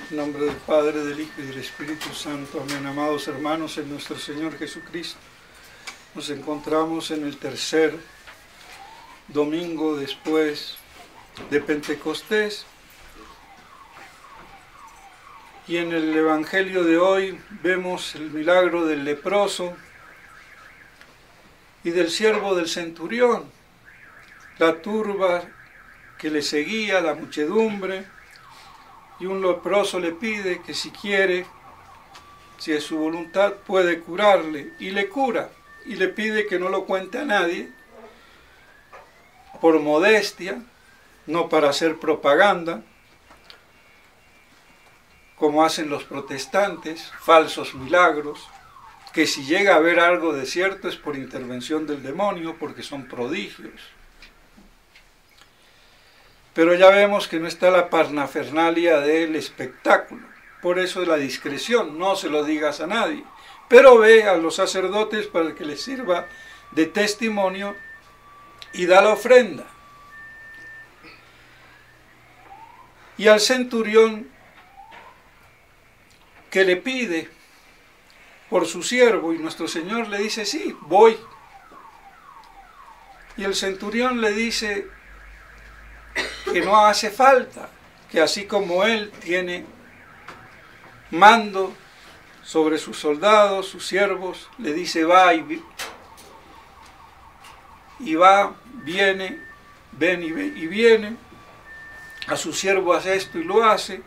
En nombre del Padre, del Hijo y del Espíritu Santo. Amén. Amados hermanos, en nuestro Señor Jesucristo, nos encontramos en el tercer domingo después de Pentecostés. Y en el Evangelio de hoy vemos el milagro del leproso y del siervo del centurión, la turba que le seguía, la muchedumbre, y un leproso le pide que si quiere, si es su voluntad, puede curarle, y le cura, y le pide que no lo cuente a nadie, por modestia, no para hacer propaganda, como hacen los protestantes, falsos milagros, que si llega a haber algo de cierto es por intervención del demonio, porque son prodigios. Pero ya vemos que no está la parafernalia del espectáculo, por eso es la discreción, no se lo digas a nadie, pero ve a los sacerdotes para que les sirva de testimonio y da la ofrenda. Y al centurión que le pide por su siervo, y nuestro Señor le dice, sí, voy. Y el centurión le dice que no hace falta, que así como él tiene mando sobre sus soldados, sus siervos, le dice va y va, viene, ven y viene, a su siervo hace esto y lo hace.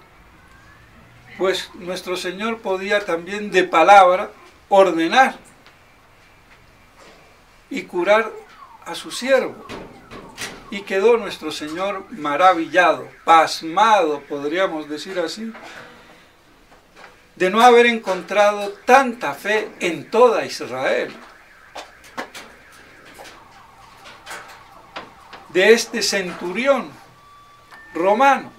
Pues nuestro Señor podía también de palabra ordenar y curar a su siervo. Y quedó nuestro Señor maravillado, pasmado, podríamos decir así, de no haber encontrado tanta fe en toda Israel. De este centurión romano.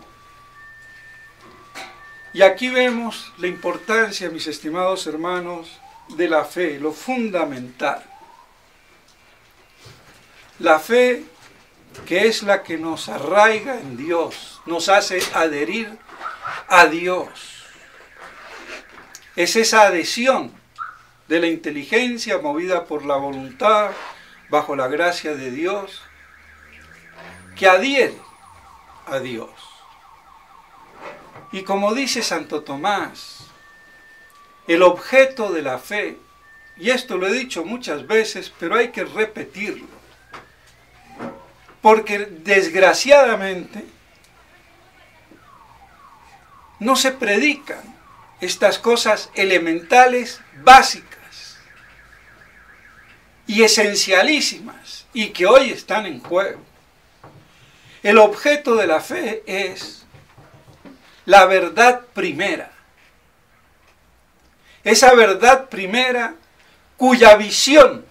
Y aquí vemos la importancia, mis estimados hermanos, de la fe, lo fundamental. La fe que es la que nos arraiga en Dios, nos hace adherir a Dios. Es esa adhesión de la inteligencia movida por la voluntad, bajo la gracia de Dios, que adhiere a Dios. Y como dice Santo Tomás, el objeto de la fe, y esto lo he dicho muchas veces, pero hay que repetirlo, porque desgraciadamente no se predican estas cosas elementales, básicas y esencialísimas, y que hoy están en juego. El objeto de la fe es la verdad primera. Esa verdad primera cuya visión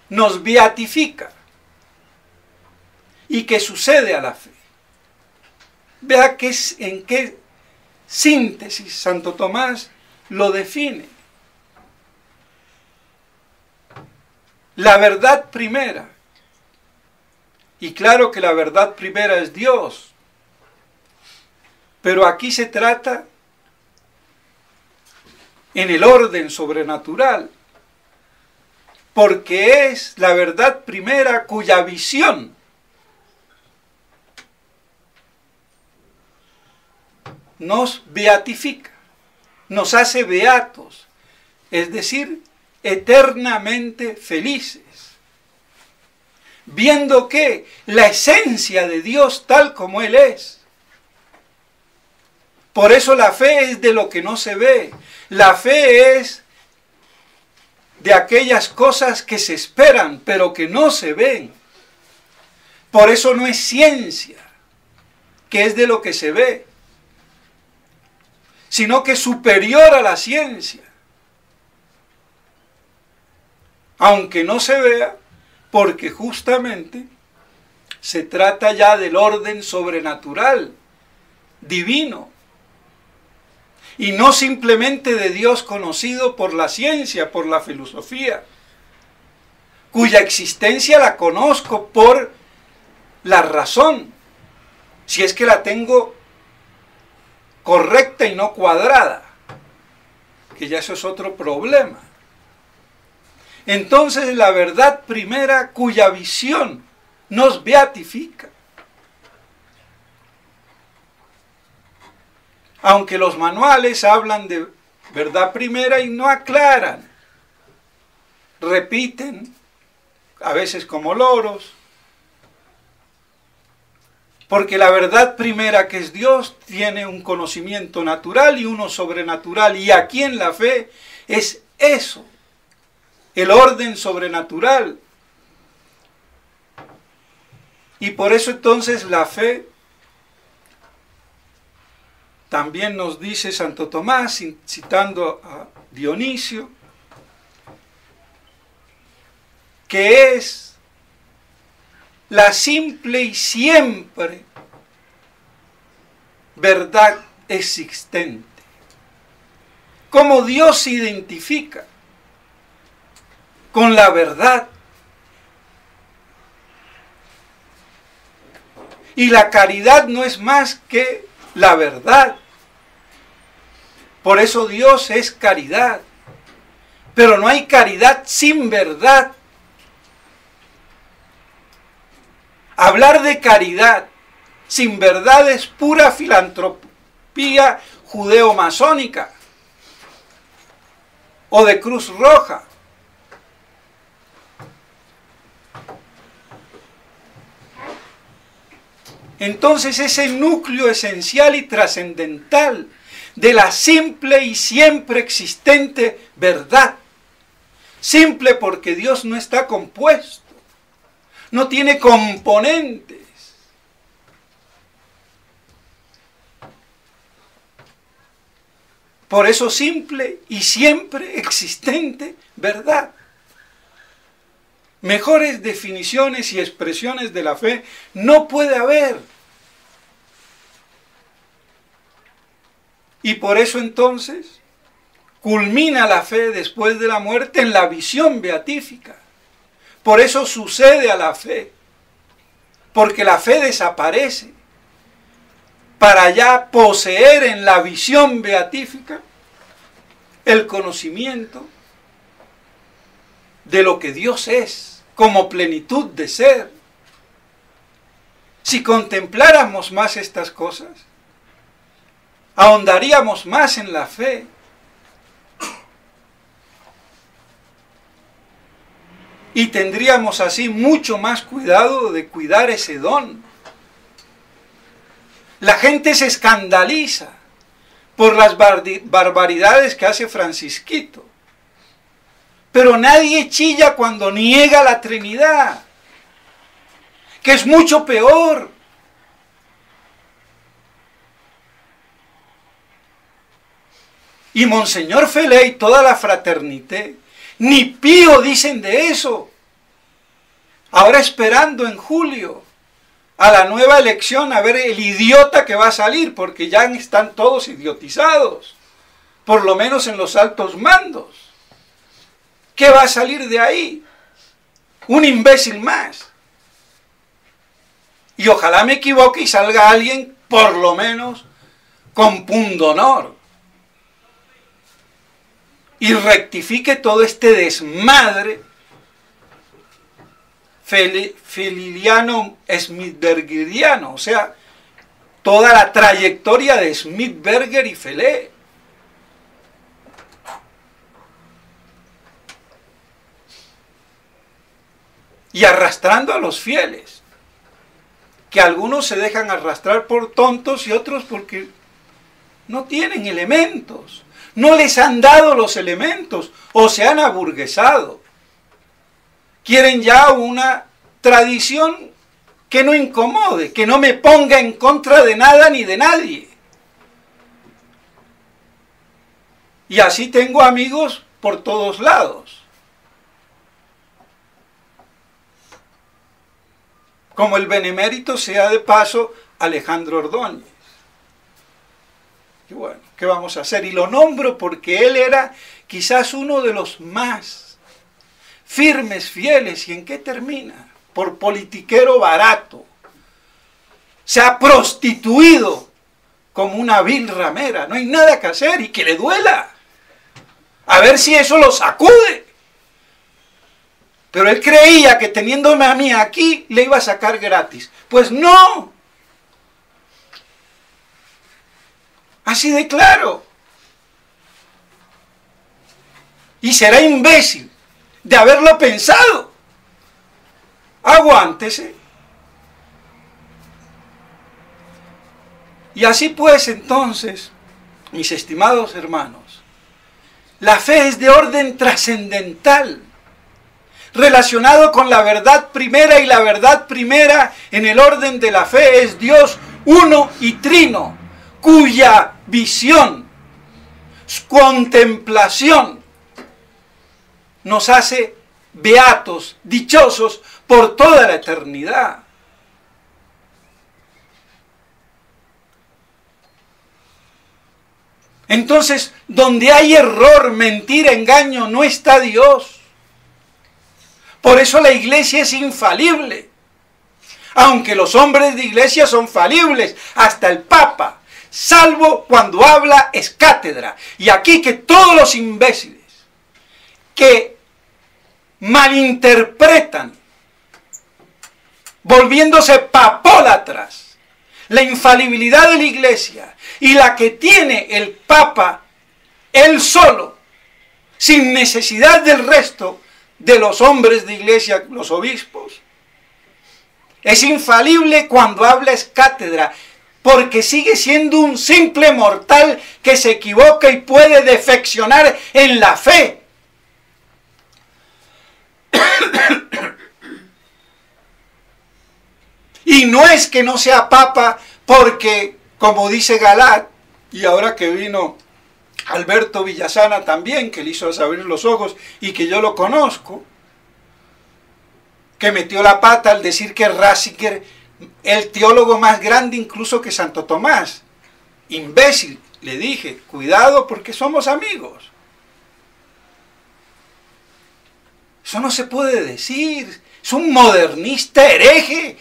nos beatifica y que sucede a la fe. Vea en qué síntesis Santo Tomás lo define. La verdad primera, y claro que la verdad primera es Dios, pero aquí se trata en el orden sobrenatural, porque es la verdad primera cuya visión nos beatifica, nos hace beatos, es decir, eternamente felices, viendo que la esencia de Dios tal como Él es. Por eso la fe es de lo que no se ve, la fe es de aquellas cosas que se esperan, pero que no se ven. Por eso no es ciencia, que es de lo que se ve, sino que es superior a la ciencia. Aunque no se vea, porque justamente se trata ya del orden sobrenatural, divino, y no simplemente de Dios conocido por la ciencia, por la filosofía, cuya existencia la conozco por la razón, si es que la tengo correcta y no cuadrada, que ya eso es otro problema. Entonces la verdad primera, cuya visión nos beatifica. Aunque los manuales hablan de verdad primera y no aclaran, repiten, a veces como loros, porque la verdad primera, que es Dios, tiene un conocimiento natural y uno sobrenatural, y aquí en la fe es eso, el orden sobrenatural. Y por eso entonces la fe, también nos dice Santo Tomás, citando a Dionisio, que es la simple y siempre verdad existente. Cómo Dios se identifica con la verdad. Y la caridad no es más que la verdad. Por eso Dios es caridad. Pero no hay caridad sin verdad. Hablar de caridad sin verdad es pura filantropía judeo-masónica o de Cruz Roja. Entonces ese núcleo esencial y trascendental de la simple y siempre existente verdad, simple porque Dios no está compuesto, no tiene componentes. Por eso simple y siempre existente verdad. Mejores definiciones y expresiones de la fe no puede haber. Y por eso entonces culmina la fe después de la muerte en la visión beatífica. Por eso sucede a la fe, porque la fe desaparece para ya poseer en la visión beatífica el conocimiento de lo que Dios es, como plenitud de ser. Si contempláramos más estas cosas, ahondaríamos más en la fe. Y tendríamos así mucho más cuidado de cuidar ese don. La gente se escandaliza por las barbaridades que hace Francisquito. Pero nadie chilla cuando niega la Trinidad, que es mucho peor. Y Monseñor Felé y toda la fraternité, ni Pío dicen de eso. Ahora esperando en julio a la nueva elección a ver el idiota que va a salir, porque ya están todos idiotizados, por lo menos en los altos mandos. ¿Qué va a salir de ahí? Un imbécil más. Y ojalá me equivoque y salga alguien, por lo menos, con pundonor. Y rectifique todo este desmadre feliliano-smithbergeriano, o sea, toda la trayectoria de Smithberger y Felé. Y arrastrando a los fieles, que algunos se dejan arrastrar por tontos y otros porque no tienen elementos, no les han dado los elementos o se han aburguesado. Quieren ya una tradición que no incomode, que no me ponga en contra de nada ni de nadie. Y así tengo amigos por todos lados. Como el benemérito sea de paso Alejandro Ordóñez. Y bueno, ¿qué vamos a hacer? Y lo nombro porque él era quizás uno de los más firmes, fieles. ¿Y en qué termina? Por politiquero barato. Se ha prostituido como una vil ramera. No hay nada que hacer y que le duela. A ver si eso lo sacude. Pero él creía que teniéndome a mí aquí le iba a sacar gratis. Pues no. Así de claro. Y será imbécil de haberlo pensado. Aguántese. Y así pues, entonces, mis estimados hermanos, la fe es de orden trascendental, relacionado con la verdad primera, y la verdad primera en el orden de la fe es Dios uno y trino, cuya visión, contemplación, nos hace beatos, dichosos por toda la eternidad. Entonces, donde hay error, mentira, engaño, no está Dios. Por eso la iglesia es infalible. Aunque los hombres de iglesia son falibles, hasta el Papa, salvo cuando habla es cátedra. Y aquí que todos los imbéciles que malinterpretan, volviéndose papólatras, la infalibilidad de la iglesia y la que tiene el Papa él solo, sin necesidad del resto de los hombres de iglesia, los obispos, es infalible cuando habla es cátedra, porque sigue siendo un simple mortal que se equivoca y puede defeccionar en la fe. Y no es que no sea papa porque, como dice Galat, y ahora que vino Alberto Villasana también, que le hizo abrir los ojos y que yo lo conozco, que metió la pata al decir que Ratzinger, el teólogo más grande incluso que Santo Tomás. Imbécil, le dije, cuidado porque somos amigos. Eso no se puede decir, es un modernista hereje,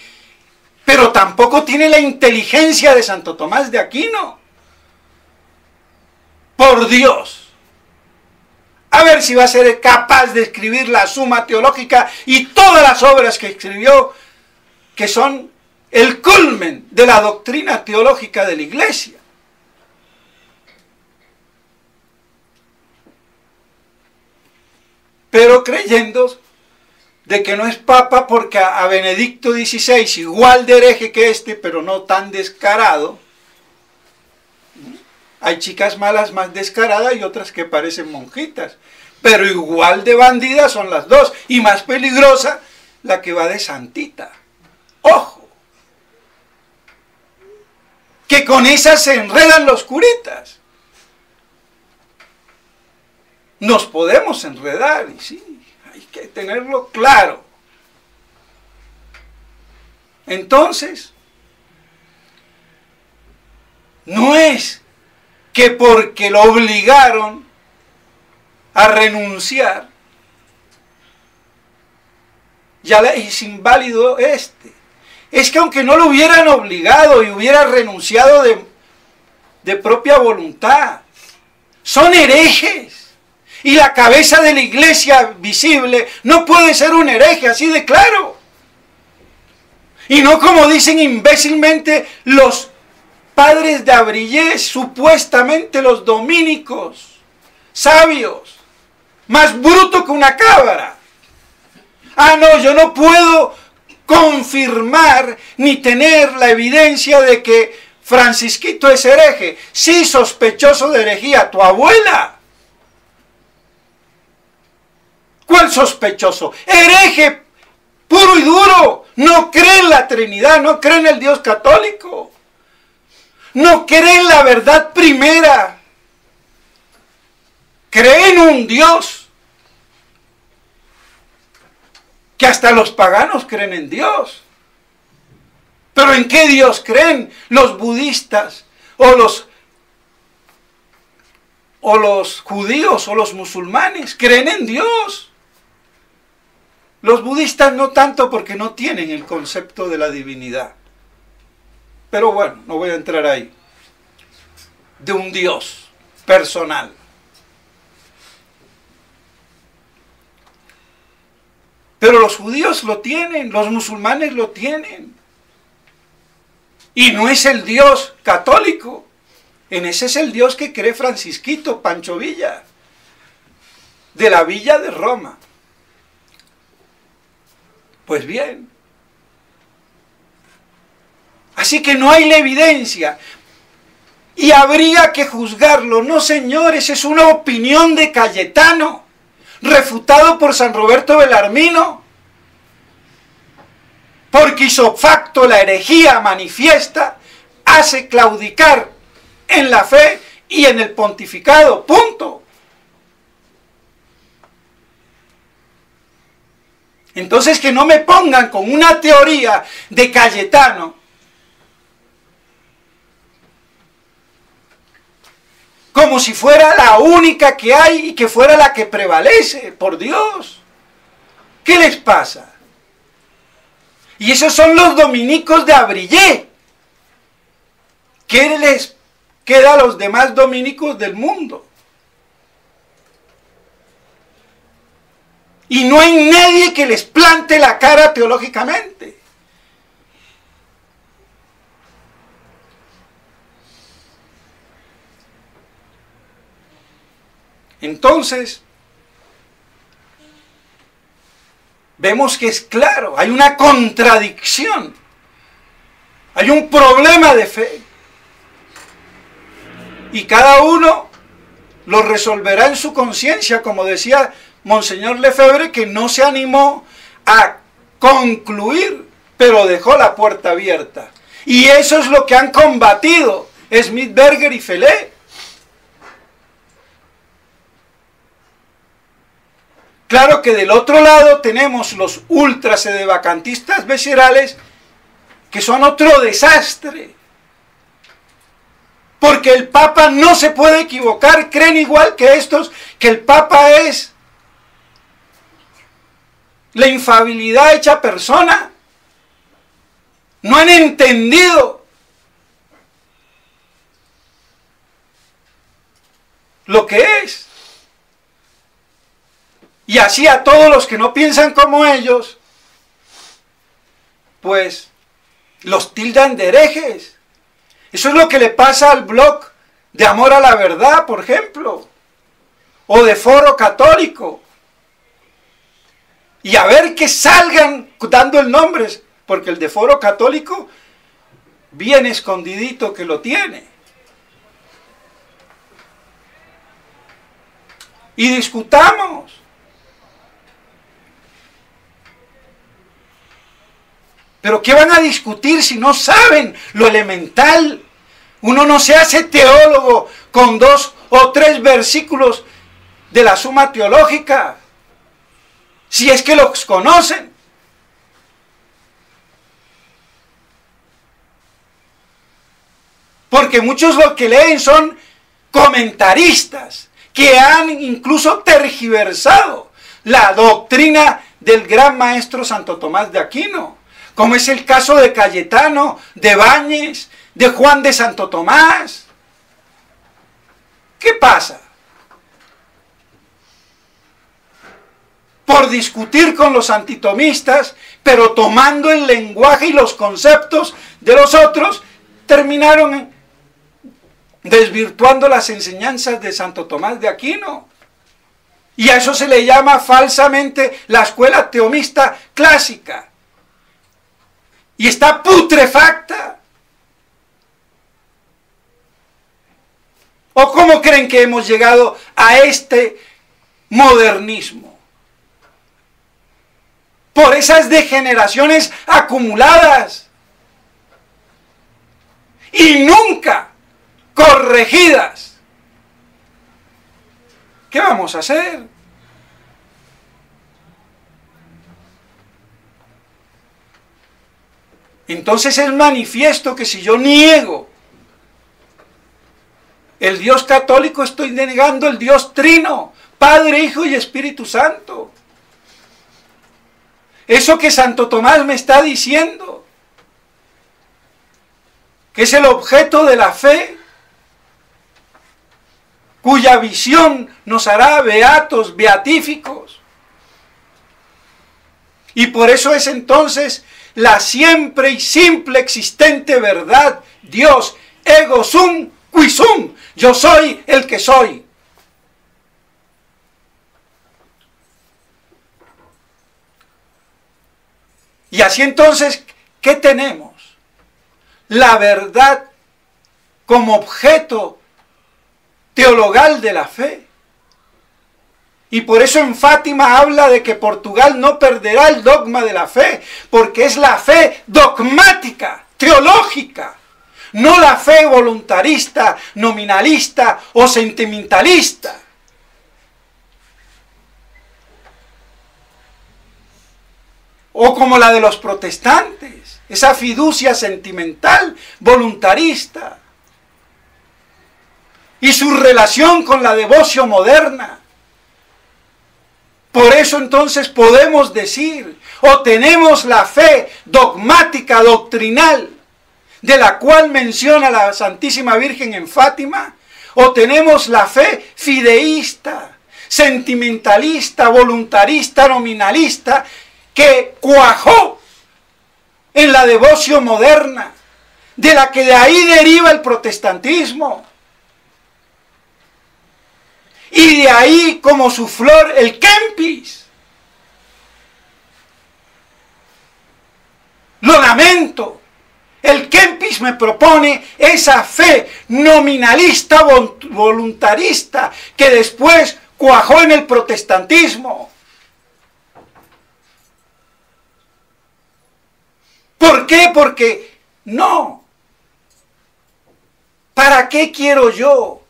pero tampoco tiene la inteligencia de Santo Tomás de Aquino. Por Dios. A ver si va a ser capaz de escribir la Suma Teológica y todas las obras que escribió, que son el culmen de la doctrina teológica de la Iglesia. Pero creyendo de que no es papa porque a Benedicto XVI, igual de hereje que este, pero no tan descarado. Hay chicas malas más descaradas y otras que parecen monjitas, pero igual de bandidas son las dos, y más peligrosa la que va de santita. ¡Ojo! Que con esas se enredan los curitas. Nos podemos enredar, y sí, hay que tenerlo claro. Entonces, no es que porque lo obligaron a renunciar, ya es inválido este. Es que aunque no lo hubieran obligado y hubiera renunciado de propia voluntad, son herejes. Y la cabeza de la iglesia visible no puede ser un hereje, así de claro. Y no como dicen imbécilmente los padres de Abrillés, supuestamente los dominicos, sabios, más bruto que una cabra. Ah, no, yo no puedo confirmar ni tener la evidencia de que Francisquito es hereje. Sí, sospechoso de herejía, tu abuela. ¿Cuál sospechoso? Hereje puro y duro. No cree en la Trinidad, no cree en el Dios católico. No cree en la verdad primera. Cree en un Dios. Que hasta los paganos creen en Dios. ¿Pero en qué Dios creen? Los budistas o los judíos o los musulmanes creen en Dios. Los budistas no tanto porque no tienen el concepto de la divinidad. Pero bueno, no voy a entrar ahí. de un Dios personal. Pero los judíos lo tienen, los musulmanes lo tienen. Y no es el Dios católico. En ese es el Dios que cree Francisquito Pancho Villa, de la Villa de Roma. Pues bien. Así que no hay la evidencia. Y habría que juzgarlo. No, señores, es una opinión de Cayetano, refutado por San Roberto Belarmino. Porque isofacto la herejía manifiesta hace claudicar en la fe y en el pontificado. Punto. Entonces que no me pongan con una teoría de Cayetano como si fuera la única que hay y que fuera la que prevalece. Por Dios, ¿qué les pasa? Y esos son los dominicos de Abrillé. ¿Qué les queda a los demás dominicos del mundo? Y no hay nadie que les plante la cara teológicamente. Entonces, vemos que es claro, hay una contradicción, hay un problema de fe. Y cada uno lo resolverá en su conciencia, como decía Monseñor Lefebvre, que no se animó a concluir, pero dejó la puerta abierta. Y eso es lo que han combatido Smith-Berger y Felé. Claro que del otro lado tenemos los ultrasedevacantistas viscerales, que son otro desastre. Porque el Papa no se puede equivocar, creen igual que estos, que el Papa es la infalibilidad hecha persona. No han entendido lo que es. Y así a todos los que no piensan como ellos, pues los tildan de herejes. Eso es lo que le pasa al blog de Amor a la Verdad, por ejemplo, o de Foro Católico. Y a ver que salgan dando el nombre, porque el de Foro Católico, bien escondidito que lo tiene. Y discutamos. Pero ¿qué van a discutir si no saben lo elemental? Uno no se hace teólogo con 2 o 3 versículos de la Suma Teológica, si es que los conocen. Porque muchos lo que leen son comentaristas, que han incluso tergiversado la doctrina del gran maestro Santo Tomás de Aquino, como es el caso de Cayetano, de Báñez, de Juan de Santo Tomás. ¿Qué pasa? Por discutir con los antitomistas, pero tomando el lenguaje y los conceptos de los otros, terminaron desvirtuando las enseñanzas de Santo Tomás de Aquino. Y a eso se le llama falsamente la escuela teomista clásica. Y está putrefacta. ¿O cómo creen que hemos llegado a este modernismo? Por esas degeneraciones acumuladas y nunca corregidas. ¿Qué vamos a hacer? Entonces es manifiesto que si yo niego el Dios católico, estoy negando el Dios trino, Padre, Hijo y Espíritu Santo. Eso que Santo Tomás me está diciendo, que es el objeto de la fe, cuya visión nos hará beatos, beatíficos. Y por eso es entonces la siempre y simple existente verdad, Dios, ego sum qui sum, yo soy el que soy. Y así entonces, ¿qué tenemos? La verdad como objeto teologal de la fe. Y por eso en Fátima habla de que Portugal no perderá el dogma de la fe, porque es la fe dogmática, teológica, no la fe voluntarista, nominalista o sentimentalista. O como la de los protestantes, esa fiducia sentimental, voluntarista. Y su relación con la devoción moderna. Por eso entonces podemos decir, o tenemos la fe dogmática, doctrinal, de la cual menciona la Santísima Virgen en Fátima, o tenemos la fe fideísta, sentimentalista, voluntarista, nominalista, que cuajó en la devoción moderna, de la que de ahí deriva el protestantismo. Y de ahí como su flor el Kempis. Lo lamento. El Kempis me propone esa fe nominalista, voluntarista, que después cuajó en el protestantismo. ¿Por qué? Porque no. ¿Para qué quiero yo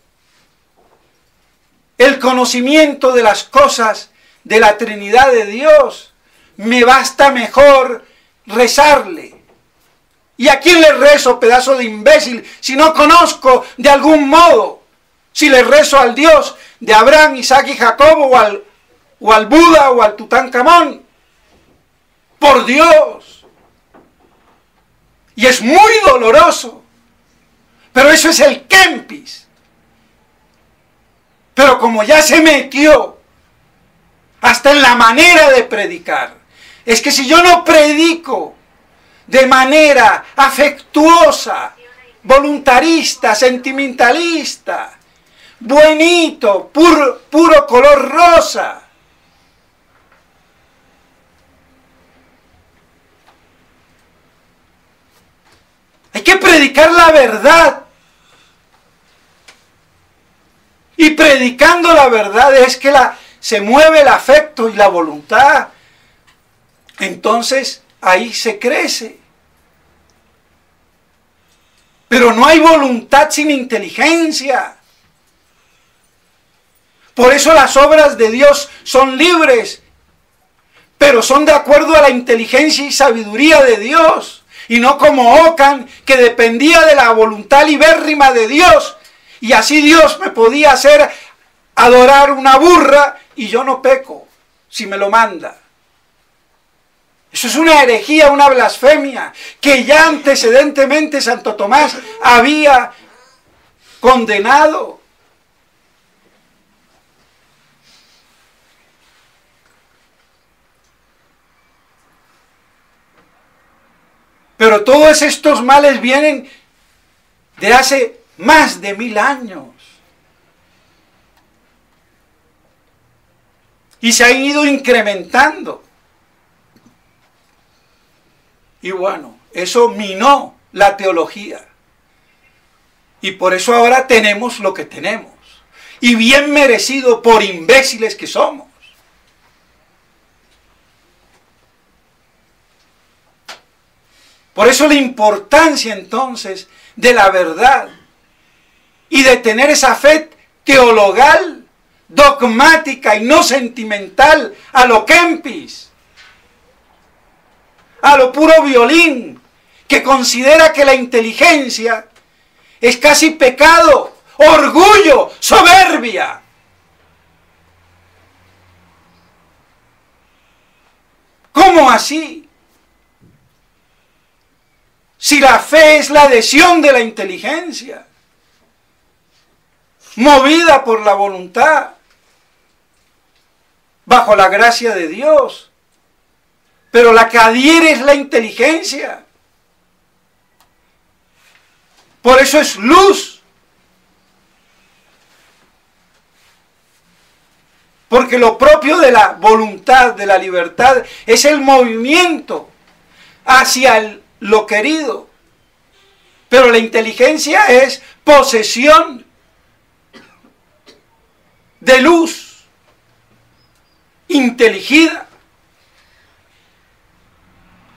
el conocimiento de las cosas de la Trinidad de Dios? Me basta mejor rezarle. ¿Y a quién le rezo, pedazo de imbécil, si no conozco de algún modo? Si le rezo al Dios de Abraham, Isaac y Jacob, o al Buda, o al Tutankamón. Por Dios. Y es muy doloroso. Pero eso es el Kempis. Pero como ya se metió hasta en la manera de predicar, es que si yo no predico de manera afectuosa, voluntarista, sentimentalista, bonito, puro color rosa, hay que predicar la verdad. Y predicando la verdad es que se mueve el afecto y la voluntad. Entonces ahí se crece. Pero no hay voluntad sin inteligencia. Por eso las obras de Dios son libres, pero son de acuerdo a la inteligencia y sabiduría de Dios. Y no como Ockham, que dependía de la voluntad libérrima de Dios. Y así Dios me podía hacer adorar una burra y yo no peco, si me lo manda. Eso es una herejía, una blasfemia, que ya antecedentemente Santo Tomás había condenado. Pero todos estos males vienen de hace más de 1000 años. Y se han ido incrementando. Y bueno, eso minó la teología. Y por eso ahora tenemos lo que tenemos. Y bien merecido por imbéciles que somos. Por eso la importancia entonces de la verdad y de tener esa fe teologal, dogmática y no sentimental a lo Kempis, a lo puro violín, que considera que la inteligencia es casi pecado, orgullo, soberbia. ¿Cómo así? Si la fe es la adhesión de la inteligencia. movida por la voluntad, bajo la gracia de Dios. Pero la que adhiere es la inteligencia. Por eso es luz. Porque lo propio de la voluntad, de la libertad, es el movimiento hacia lo querido. Pero la inteligencia es posesión de luz, inteligida.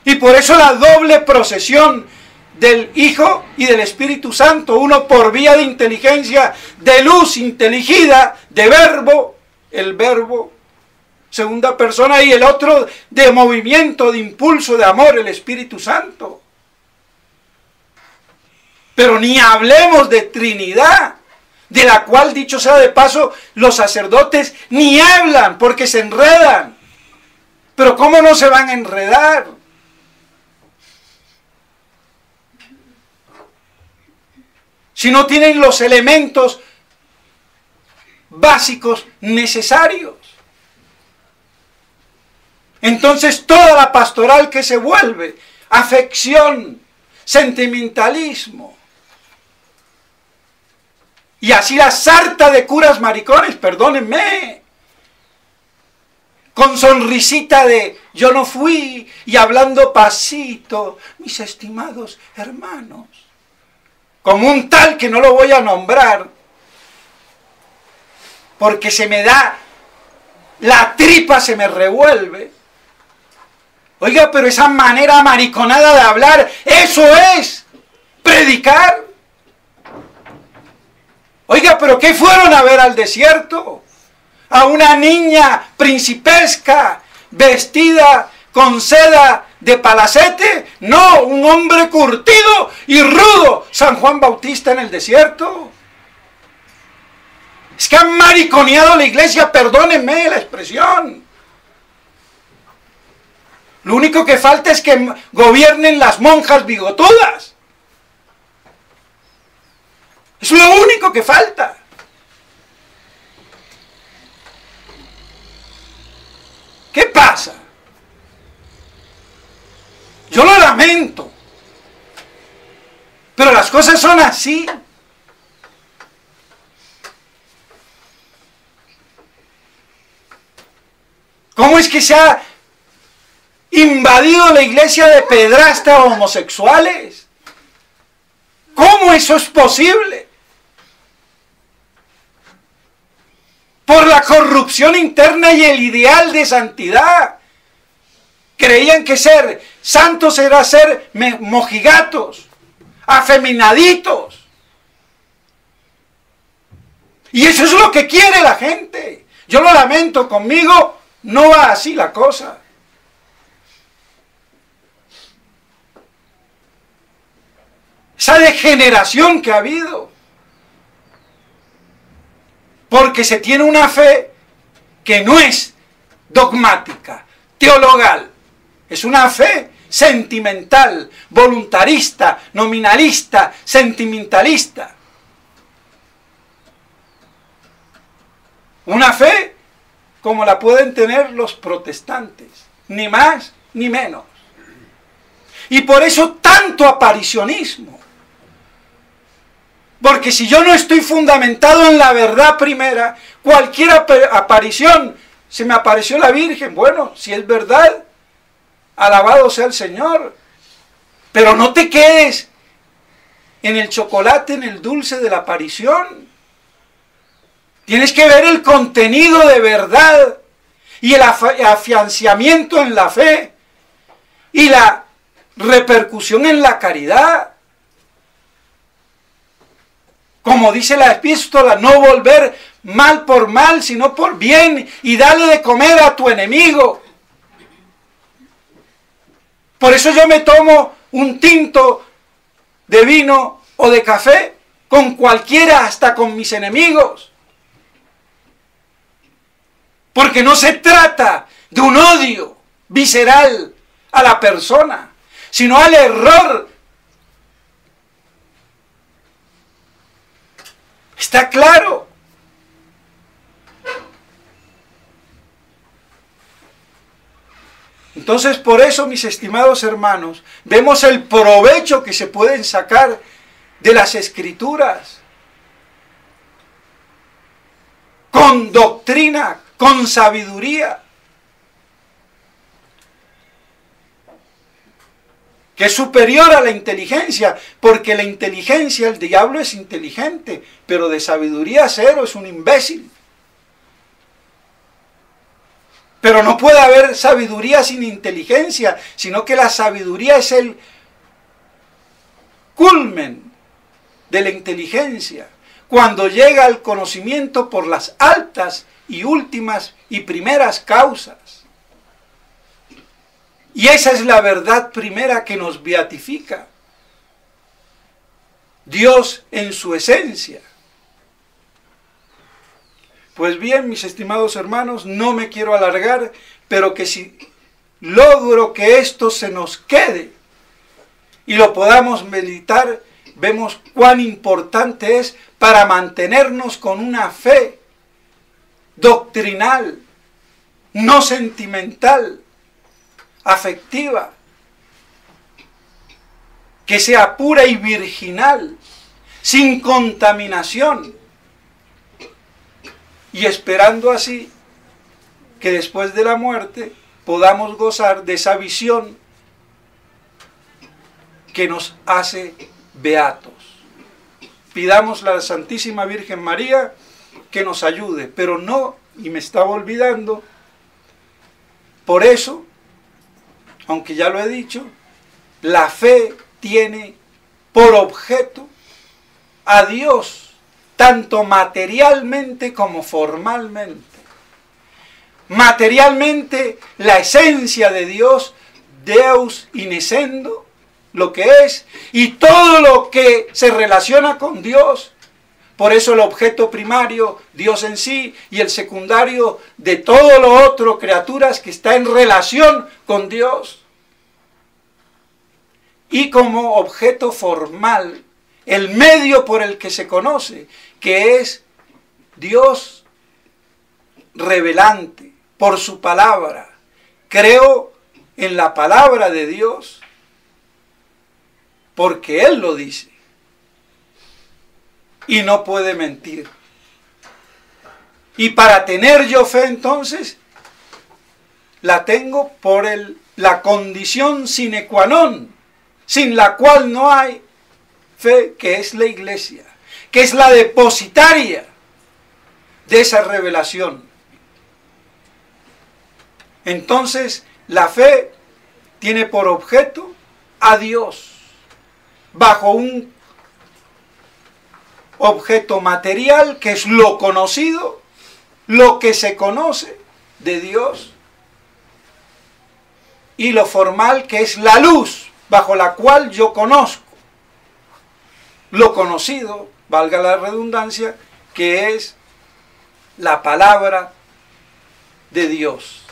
Y por eso la doble procesión del Hijo y del Espíritu Santo, uno por vía de inteligencia, de luz inteligida, de verbo, el verbo, segunda persona, y el otro de movimiento, de impulso, de amor, el Espíritu Santo. Pero ni hablemos de Trinidad, de la cual, dicho sea de paso, los sacerdotes ni hablan porque se enredan. Pero ¿cómo no se van a enredar? Si no tienen los elementos básicos necesarios. Entonces toda la pastoral que se vuelve afección, sentimentalismo, y así la sarta de curas maricones, perdónenme, con sonrisita de yo no fui, y hablando pasito, mis estimados hermanos, como un tal que no lo voy a nombrar, porque se me da, la tripa se me revuelve. Oiga, pero esa manera mariconada de hablar, eso es predicar. Oiga, pero ¿qué fueron a ver al desierto? A una niña principesca, vestida con seda de palacete. No, un hombre curtido y rudo, San Juan Bautista en el desierto. Es que han mariconeado la iglesia, perdónenme la expresión. Lo único que falta es que gobiernen las monjas bigotudas. Es lo único que falta. ¿Qué pasa? Yo lo lamento, pero las cosas son así. ¿Cómo es que se ha invadido la iglesia de pedrastas homosexuales? ¿Cómo eso es posible? Por la corrupción interna y el ideal de santidad. Creían que ser santos era ser mojigatos, afeminaditos. Y eso es lo que quiere la gente. Yo lo lamento, conmigo no va así la cosa. Esa degeneración que ha habido. Porque se tiene una fe que no es dogmática, teologal. Es una fe sentimental, voluntarista, nominalista, sentimentalista. Una fe como la pueden tener los protestantes, ni más ni menos. Y por eso tanto aparicionismo. Porque si yo no estoy fundamentado en la verdad primera, cualquier aparición, se me apareció la Virgen, bueno, si es verdad, alabado sea el Señor. Pero no te quedes en el chocolate, en el dulce de la aparición. Tienes que ver el contenido de verdad y el afianzamiento en la fe y la repercusión en la caridad. Como dice la epístola, no volver mal por mal, sino por bien, y darle de comer a tu enemigo. Por eso yo me tomo un tinto de vino o de café con cualquiera, hasta con mis enemigos. Porque no se trata de un odio visceral a la persona, sino al error. Está claro. Entonces, por eso, mis estimados hermanos, vemos el provecho que se pueden sacar de las Escrituras. Con doctrina, con sabiduría. Que es superior a la inteligencia, porque la inteligencia, el diablo es inteligente, pero de sabiduría cero, es un imbécil. Pero no puede haber sabiduría sin inteligencia, sino que la sabiduría es el culmen de la inteligencia, cuando llega al conocimiento por las altas y últimas y primeras causas. Y esa es la verdad primera que nos beatifica. Dios en su esencia. Pues bien, mis estimados hermanos, no me quiero alargar, pero que si logro que esto se nos quede y lo podamos meditar, vemos cuán importante es para mantenernos con una fe doctrinal, no sentimental, afectiva, que sea pura y virginal, sin contaminación, y esperando así que después de la muerte podamos gozar de esa visión que nos hace beatos. Pidamos a la Santísima Virgen María que nos ayude, pero no, y me estaba olvidando, por eso, aunque ya lo he dicho, la fe tiene por objeto a Dios, tanto materialmente como formalmente. Materialmente, la esencia de Dios, Deus in essendo, lo que es, y todo lo que se relaciona con Dios. Por eso el objeto primario, Dios en sí, y el secundario de todo lo otro, criaturas que está en relación con Dios. Y como objeto formal, el medio por el que se conoce, que es Dios revelante por su palabra. Creo en la palabra de Dios porque Él lo dice y no puede mentir. Y para tener yo fe, entonces, la tengo por la condición sine qua non, sin la cual no hay fe, que es la Iglesia, que es la depositaria de esa revelación. Entonces, la fe tiene por objeto a Dios, bajo un objeto material que es lo conocido, lo que se conoce de Dios, y lo formal que es la luz bajo la cual yo conozco lo conocido, valga la redundancia, que es la palabra de Dios.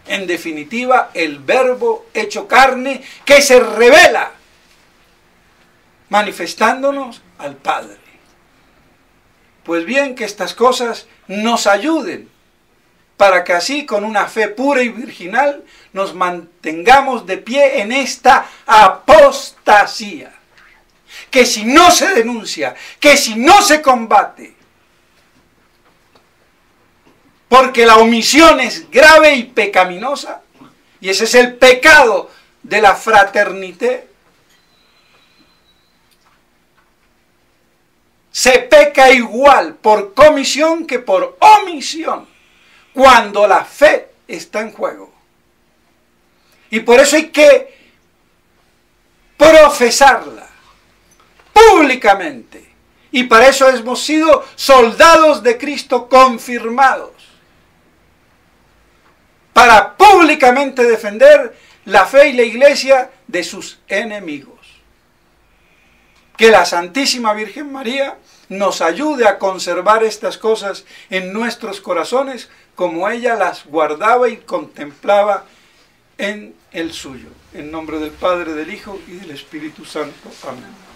En definitiva, el Verbo hecho carne que se revela, manifestándonos al Padre. Pues bien, que estas cosas nos ayuden para que así, con una fe pura y virginal, nos mantengamos de pie en esta apostasía. Que si no se denuncia, que si no se combate, porque la omisión es grave y pecaminosa, y ese es el pecado de la fraternité, se peca igual por comisión que por omisión, cuando la fe está en juego. Y por eso hay que profesarla públicamente. Y para eso hemos sido soldados de Cristo confirmados. Para públicamente defender la fe y la Iglesia de sus enemigos. Que la Santísima Virgen María nos ayude a conservar estas cosas en nuestros corazones como ella las guardaba y contemplaba en el suyo. En nombre del Padre, del Hijo y del Espíritu Santo. Amén.